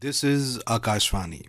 This is Akashvani.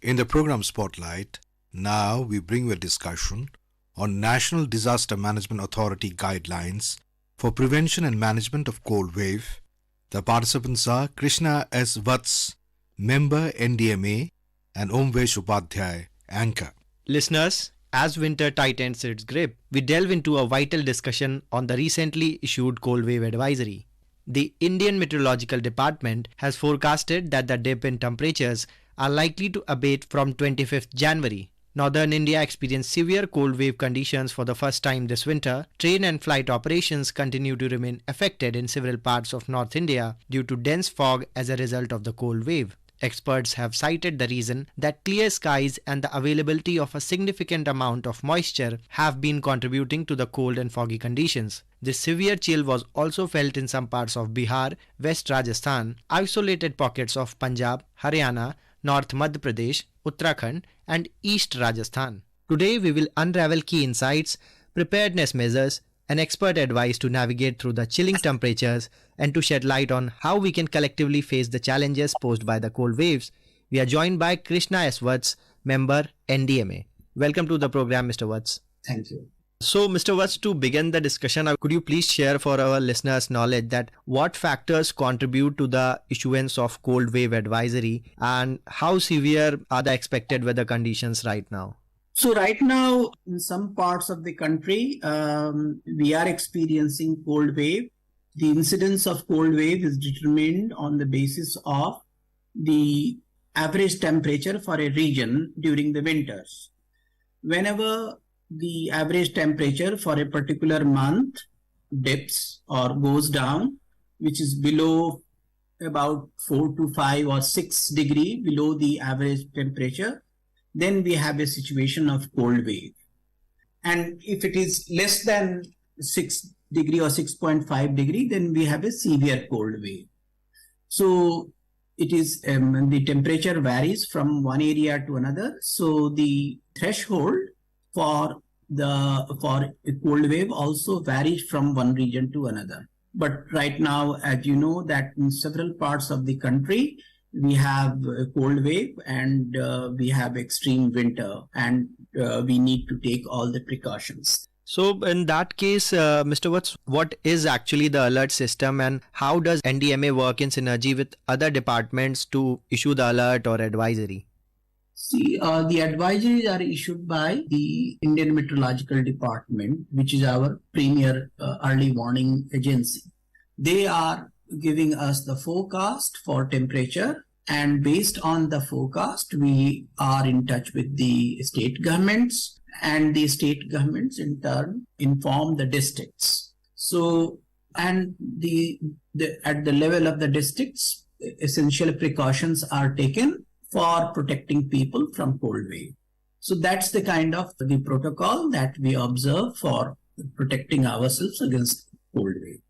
In the program Spotlight, now we bring you a discussion on National Disaster Management Authority guidelines for prevention and management of cold wave. The participants are Krishna S. Vats, member NDMA, and Omvesh Upadhyay, anchor. Listeners, as winter tightens its grip, we delve into a vital discussion on the recently issued cold wave advisory. The Indian Meteorological Department has forecasted that the dip in temperatures are likely to abate from 25th January. Northern India experienced severe cold wave conditions for the first time this winter. Train and flight operations continue to remain affected in several parts of North India due to dense fog as a result of the cold wave. Experts have cited the reason that clear skies and the availability of a significant amount of moisture have been contributing to the cold and foggy conditions. This severe chill was also felt in some parts of Bihar, West Rajasthan, isolated pockets of Punjab, Haryana, North Madhya Pradesh, Uttarakhand, and East Rajasthan. Today we will unravel key insights, preparedness measures, and expert advice to navigate through the chilling temperatures and to shed light on how we can collectively face the challenges posed by the cold waves. We are joined by Krishna S. Vats, member NDMA. Welcome to the program, Mr. Vats. Thank you. So, Mr. Vats, to begin the discussion, could you please share for our listeners' knowledge that what factors contribute to the issuance of cold wave advisory and how severe are the expected weather conditions right now? So right now, in some parts of the country, we are experiencing cold wave. The incidence of cold wave is determined on the basis of the average temperature for a region during the winters. Whenever the average temperature for a particular month dips or goes down, which is below about 4 to 5 or 6 degree below the average temperature, then we have a situation of cold wave. And if it is less than 6 degree or 6.5 degree, then we have a severe cold wave. So it is the temperature varies from one area to another. So the threshold for a cold wave also varies from one region to another. But right now, as you know, that in several parts of the country, we have a cold wave and we have extreme winter, and we need to take all the precautions. So in that case, Mr. Vats, what is actually the alert system and how does NDMA work in synergy with other departments to issue the alert or advisory? See, the advisories are issued by the Indian Meteorological Department, which is our premier early warning agency. They are giving us the forecast for temperature, and based on the forecast, we are in touch with the state governments, and the state governments in turn inform the districts. So, and at the level of the districts, essential precautions are taken for protecting people from cold wave. So that's the kind of the protocol that we observe for protecting ourselves against cold wave.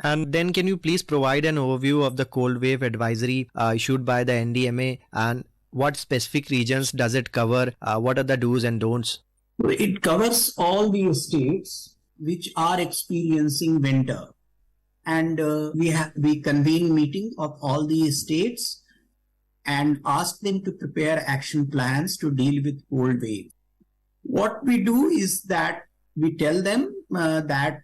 And then can you please provide an overview of the cold wave advisory issued by the NDMA and what specific regions does it cover? What are the do's and don'ts? It covers all the states which are experiencing winter. And we convene meeting of all the states and ask them to prepare action plans to deal with cold wave. What we do is that we tell them that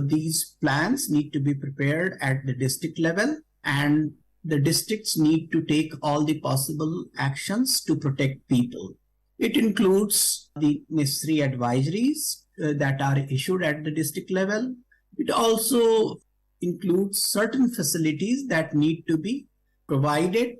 these plans need to be prepared at the district level, and the districts need to take all the possible actions to protect people. It includes the necessary advisories that are issued at the district level. It also includes certain facilities that need to be provided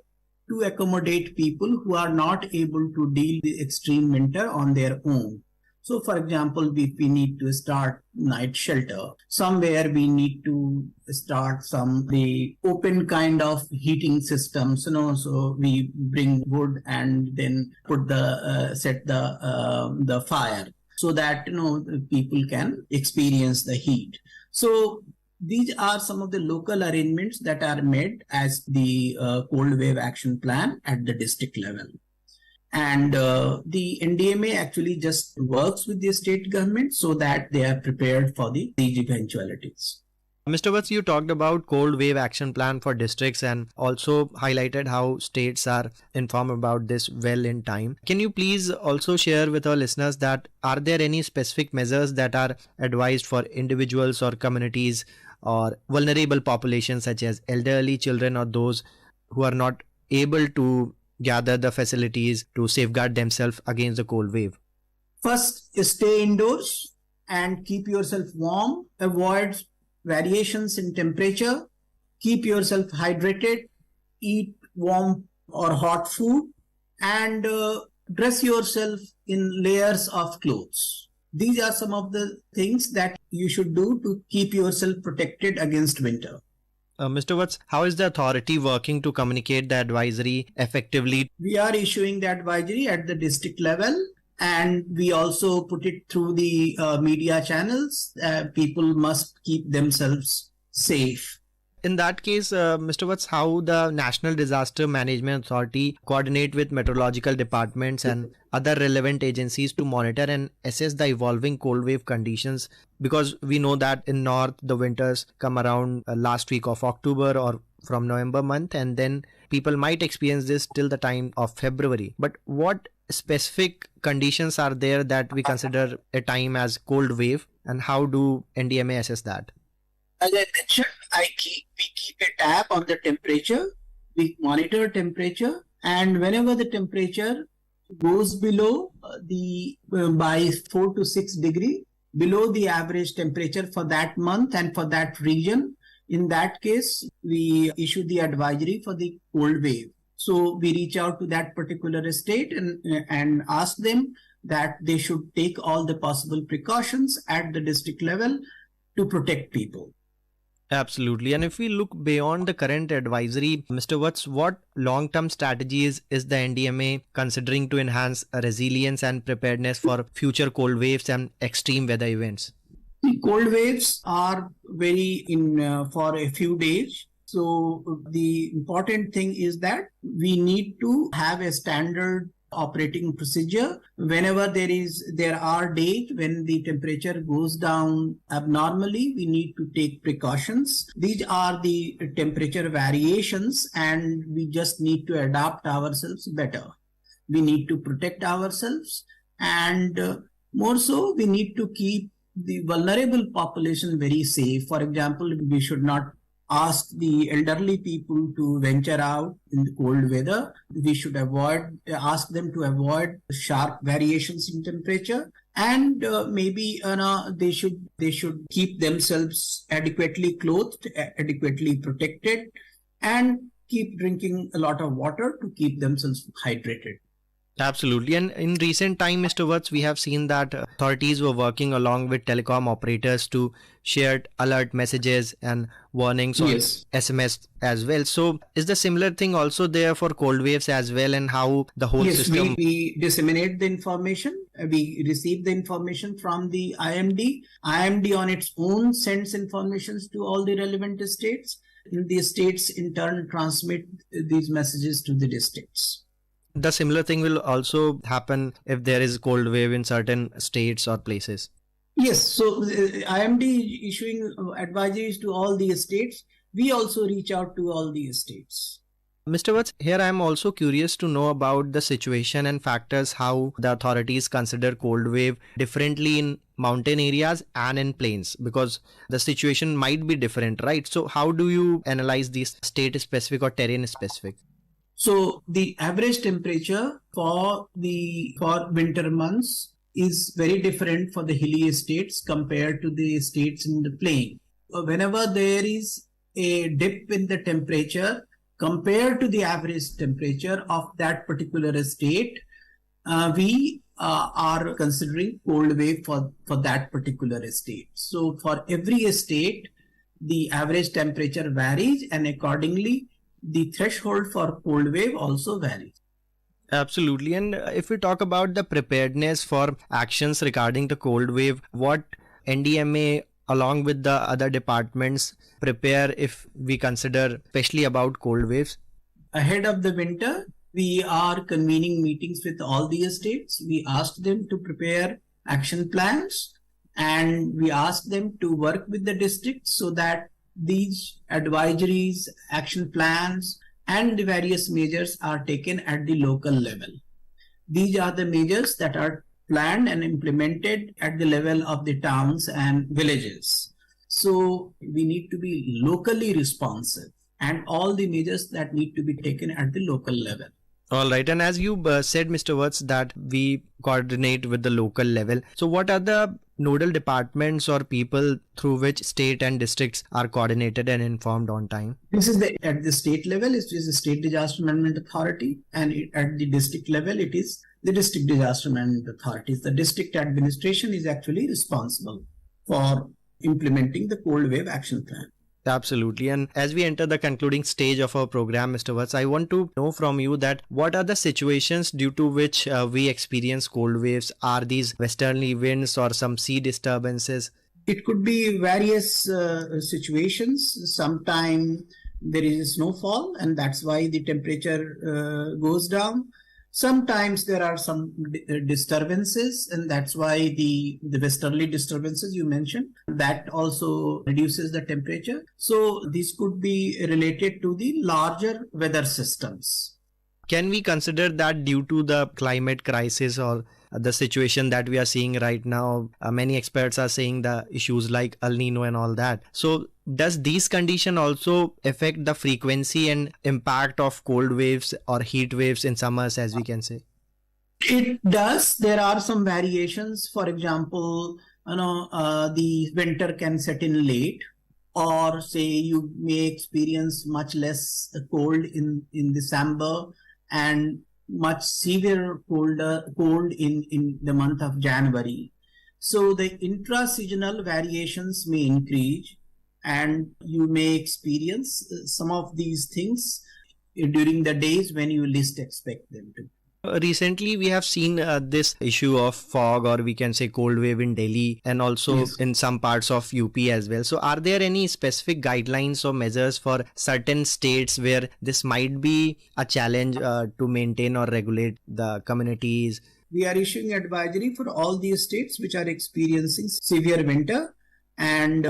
to accommodate people who are not able to deal with extreme winter on their own. So, for example, if we need to start night shelter, somewhere we need to start the open kind of heating systems, so we bring wood and then set the fire so that, people can experience the heat. So these are some of the local arrangements that are made as the cold wave action plan at the district level. And the NDMA actually just works with the state government so that they are prepared for these eventualities. Mr. Vats, you talked about cold wave action plan for districts and also highlighted how states are informed about this well in time. Can you please also share with our listeners that are there any specific measures that are advised for individuals or communities or vulnerable populations such as elderly, children, or those who are not able to gather the facilities to safeguard themselves against the cold wave? First, stay indoors and keep yourself warm. Avoid variations in temperature. Keep yourself hydrated. Eat warm or hot food, and dress yourself in layers of clothes. These are some of the things that you should do to keep yourself protected against winter. Mr. Vats, how is the authority working to communicate the advisory effectively? We are issuing the advisory at the district level, and we also put it through the media channels. People must keep themselves safe. In that case, Mr. Vats, how the National Disaster Management Authority coordinate with meteorological departments and other relevant agencies to monitor and assess the evolving cold wave conditions? Because we know that in North, the winters come around last week of October or from November month, and then people might experience this till the time of February. But what specific conditions are there that we consider a time as cold wave, and how do NDMA assess that? As I mentioned, we keep a tab on the temperature. We monitor temperature, and whenever the temperature goes below by 4 to 6 degree, below the average temperature for that month and for that region, in that case, we issue the advisory for the cold wave. So we reach out to that particular state and ask them that they should take all the possible precautions at the district level to protect people. Absolutely. And if we look beyond the current advisory, Mr. Vats, what long-term strategies is the NDMA considering to enhance resilience and preparedness for future cold waves and extreme weather events? The cold waves are very for a few days. So the important thing is that we need to have a standard operating procedure. Whenever there are days when the temperature goes down abnormally, we need to take precautions. These are the temperature variations, and we just need to adapt ourselves better. We need to protect ourselves, and more so, we need to keep the vulnerable population very safe. For example, we should not ask the elderly people to venture out in the cold weather. We should ask them to avoid sharp variations in temperature, and maybe they should keep themselves adequately clothed, adequately protected, and keep drinking a lot of water to keep themselves hydrated. Absolutely. And in recent time, Mr. Vats, we have seen that authorities were working along with telecom operators to share alert messages and warnings on SMS as well. So is the similar thing also there for cold waves as well, and how the whole system? We disseminate the information. We receive the information from the IMD. IMD on its own sends information to all the relevant states. The states in turn transmit these messages to the districts. The similar thing will also happen if there is cold wave in certain states or places. Yes, so IMD issuing advisories to all the states. We also reach out to all the states. Mr. Vats, here I am also curious to know about the situation and factors how the authorities consider cold wave differently in mountain areas and in plains, because the situation might be different, right? So how do you analyze these state specific or terrain specific? So the average temperature for winter months is very different for the hilly states compared to the states in the plain. Whenever there is a dip in the temperature compared to the average temperature of that particular state, we are considering cold wave for that particular state. So for every state, the average temperature varies, and accordingly, the threshold for cold wave also varies. Absolutely. And if we talk about the preparedness for actions regarding the cold wave, what NDMA along with the other departments prepare if we consider especially about cold waves? Ahead of the winter, we are convening meetings with all the states. We ask them to prepare action plans, and we ask them to work with the districts so that these advisories, action plans, and the various measures are taken at the local level. These are the measures that are planned and implemented at the level of the towns and villages. So we need to be locally responsive, and all the measures that need to be taken at the local level. All right. And as you said, Mr. Watts, that we coordinate with the local level. So what are the nodal departments or people through which state and districts are coordinated and informed on time? This is at the state level, it is the State Disaster Management Authority, and at the district level, it is the District Disaster Management Authorities. The district administration is actually responsible for implementing the cold wave action plan. Absolutely. And as we enter the concluding stage of our program, Mr. Watts, I want to know from you that what are the situations due to which we experience cold waves? Are these westerly winds or some sea disturbances? It could be various situations. Sometimes there is snowfall, and that's why the temperature goes down. Sometimes there are some disturbances, and that's why the westerly disturbances you mentioned, that also reduces the temperature. So this could be related to the larger weather systems. Can we consider that due to the climate crisis or the situation that we are seeing right now, many experts are saying the issues like El Nino and all that. So does these conditions also affect the frequency and impact of cold waves or heat waves in summers, as we can say? It does. There are some variations. For example, the winter can set in late, or say you may experience much less cold in December and much severe cold in the month of January. So the intra-seasonal variations may increase, and you may experience some of these things during the days when you least expect them to. Recently, we have seen this issue of fog, or we can say cold wave in Delhi, and also Yes. in some parts of UP as well. So are there any specific guidelines or measures for certain states where this might be a challenge to maintain or regulate the communities? We are issuing advisory for all these states which are experiencing severe winter, and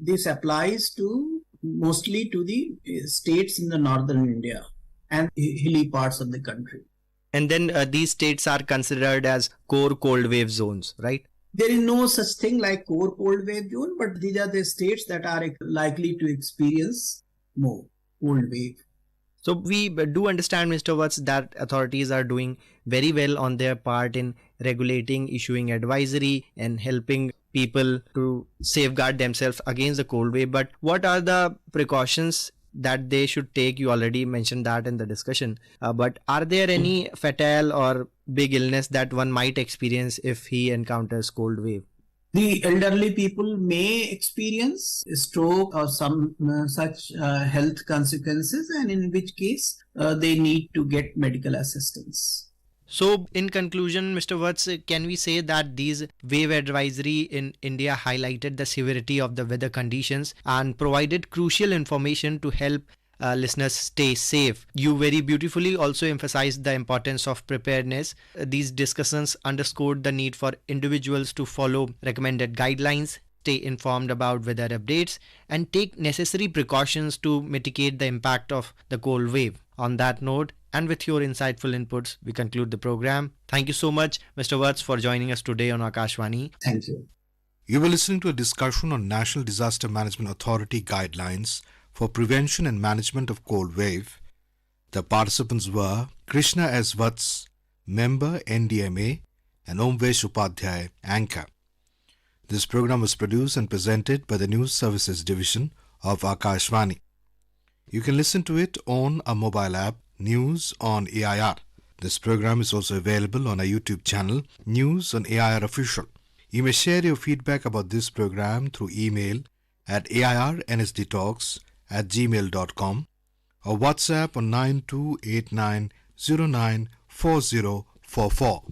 this applies to mostly to the states in the northern India and hilly parts of the country. And then these states are considered as core cold wave zones, right? There is no such thing like core cold wave zone, but these are the states that are likely to experience more cold wave. So we do understand, Mr. Watts, that authorities are doing very well on their part in regulating, issuing advisory, and helping people to safeguard themselves against the cold wave. But what are the precautions that they should take? You already mentioned that in the discussion. But are there any fatal or big illness that one might experience if he encounters cold wave? The elderly people may experience stroke or some such health consequences, and in which case they need to get medical assistance. So in conclusion, Mr. Watts, can we say that these wave advisory in India highlighted the severity of the weather conditions and provided crucial information to help listeners stay safe? You very beautifully also emphasized the importance of preparedness. These discussions underscored the need for individuals to follow recommended guidelines, stay informed about weather updates, and take necessary precautions to mitigate the impact of the cold wave. On that note, and with your insightful inputs, we conclude the program. Thank you so much, Mr. Watts, for joining us today on Akashvani. Thank you. You were listening to a discussion on National Disaster Management Authority guidelines for prevention and management of cold wave. The participants were Krishna S. Watts, member NDMA, and Omvesh Upadhyay, anchor. This program was produced and presented by the News Services Division of Akashvani. You can listen to it on our mobile app, News on AIR. This program is also available on our YouTube channel, News on AIR Official. You may share your feedback about this program through email at airnsdtalks@gmail.com or WhatsApp on 9289094044.